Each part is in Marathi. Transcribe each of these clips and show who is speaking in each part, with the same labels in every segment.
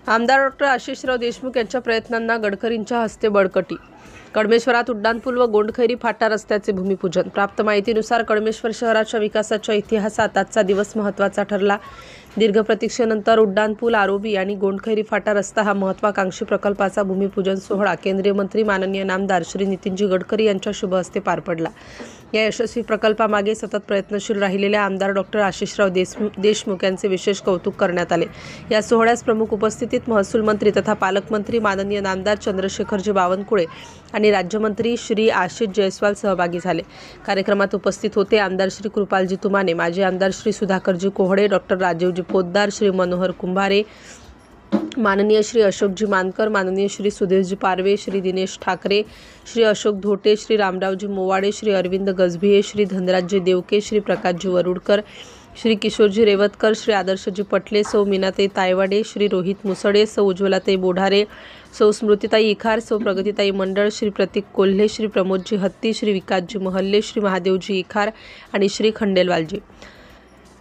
Speaker 1: आमदार डॉक्टर आशिषराव देशमुख यांच्या प्रयत्नांना गडकरींच्या हस्ते बळकटी। कळमेश्वरात उड्डाणपूल व गोंडखैरी फाटा रस्त्याचे भूमिपूजन। प्राप्त माहितीनुसार कळमेश्वर शहराच्या विकासाच्या इतिहासात आजचा दिवस महत्त्वाचा ठरला। दीर्घ प्रतीक्षेनंतर उड्डाणपूल, आरोबी आणि गोंडखैरी फाटा रस्ता हा महत्त्वाकांक्षी प्रकल्पाचा भूमिपूजन सोहळा केंद्रीय मंत्री माननीय नामदार श्री नितीनजी गडकरी यांच्या शुभ हस्ते पार पडला। या यशस्वी प्रकल्पामागे सतत प्रयत्नशील राहिलेल्या आमदार डॉक्टर आशिषराव देशमुख यांचे विशेष कौतुक करण्यात आले। या सोहळ्यास प्रमुख उपस्थितीत महसूल मंत्री तथा पालकमंत्री माननीय नामदार चंद्रशेखरजी बावनकुळे आणि राज्यमंत्री श्री आशिष जयस्वाल सहभागी झाले। कार्यक्रमात उपस्थित होते आमदार श्री कृपालजी तुमाने, माजी आमदार श्री सुधाकरजी कोहड़े, डॉक्टर राजीवजी पोद्दार, श्री मनोहर कुंभारे, माननीय श्री अशोकजी मानकर, माननीय श्री सुधीरजी पारवे, श्री दिनेश ठाकरे, श्री अशोक धोटे, श्री रामरावजी मोवाडे, श्री अरविंद गजभिये, श्री धनराजजी देवके, श्री प्रकाशजी वरुडकर, श्री किशोरजी रेवतकर, श्री आदर्शजी पटले, सौ मीनाताई तायवाडे, श्री रोहित मुसडे, सौ उज्ज्वलाताई बोढारे, सौ स्मृतिताई इखार, सौ प्रगतिताई मंडळ, श्री प्रतीक कोल्हे, श्री प्रमोदजी हत्ती, श्री विकासजी महल्ले, श्री महादेवजी इखार आणि श्री खंडेलवालजी।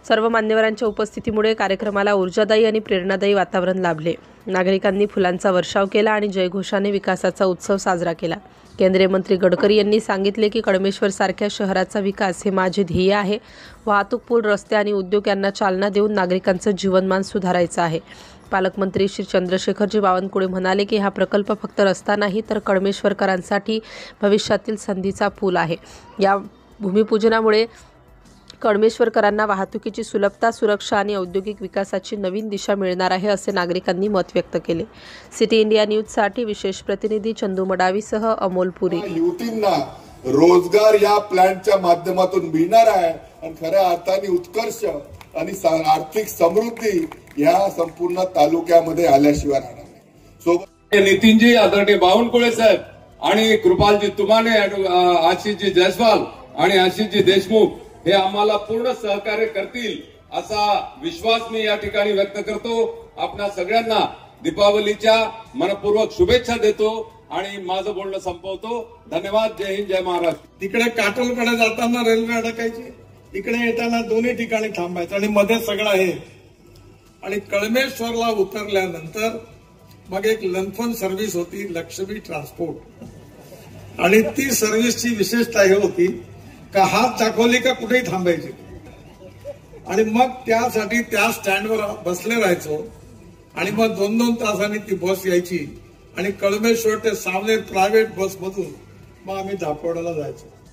Speaker 1: सर्व मान्यवरांच्या उपस्थितीमुळे कार्यक्रमाला ऊर्जादायी आणि प्रेरणादायी वातावरण लाभले। नागरिकांनी फुलांचा वर्षाव केला आणि जयघोषाने विकासाचा उत्सव साजरा केला। केंद्रीय मंत्री गडकरी यांनी सांगितले की कळमेश्वर सारख्या शहराचा विकास हे माझे ध्येय आहे। वाहतूक, पूल, रस्ते आणि उद्योग यांना चालना देऊन नागरिकांचं जीवनमान सुधारायचं आहे। पालकमंत्री श्री चंद्रशेखरजी बावनकुळे म्हणाले की हा प्रकल्प फक्त रस्ता नाही तर कळमेश्वरकरांसाठी भविष्यातील संधीचा पूल आहे। या भूमिपूजनामुळे कळमेश्वरकरांना वाहतुकीची सुलभता, सुरक्षा आणि औद्योगिक विकासाची नवीन दिशा मिळणार आहे असे नागरिकांनी मत व्यक्त केले। सिटी इंडिया न्यूजसाठी विशेष प्रतिनिधी चंदू मडावीसह अमोल पुरी।
Speaker 2: युवतींना रोजगार या प्लॅनच्या माध्यमातून मिळणार आहे आणि खऱ्या अर्थाने उत्कर्ष आणि आर्थिक समृद्धी या संपूर्ण तालुक्यामध्ये आल्याशिवाय राहणार नाही। सोबत
Speaker 3: नितीनजी, आदरणीय बावनकुळे साहेब आणि कृपालजी तुमाने, आशिषजी जयस्वाल आणि आशिषजी देशमुख हे आम्हाला पूर्ण सहकार्य करतील असा विश्वास मी या ठिकाणी व्यक्त करतो। आपल्या सगळ्यांना दीपावलीच्या मनपूर्वक शुभेच्छा देतो आणि माझं बोलणं संपवतो। धन्यवाद। जय हिंद, जय महाराष्ट्र।
Speaker 4: तिकडे काटोलकडे जाताना रेल्वे अडकायची, इकडे येताना दोन्ही ठिकाणी थांबायचं आणि मध्ये सगळं आहे। आणि कळमेश्वरला उतरल्यानंतर मग एक लंथन सर्व्हिस होती, लक्षबी ट्रान्सपोर्ट, आणि ती सर्व्हिसची विशेषता ही होती का हात दाखवली का कुठेही थांबायची आणि मग त्यासाठी त्या स्टँडवर बसले राहायचो आणि मग 2-2 तासांनी ती बस यायची आणि कळमेश्वर ते सावनेर प्रायव्हेट बसमधून मग आम्ही दापोड्याला जायचो।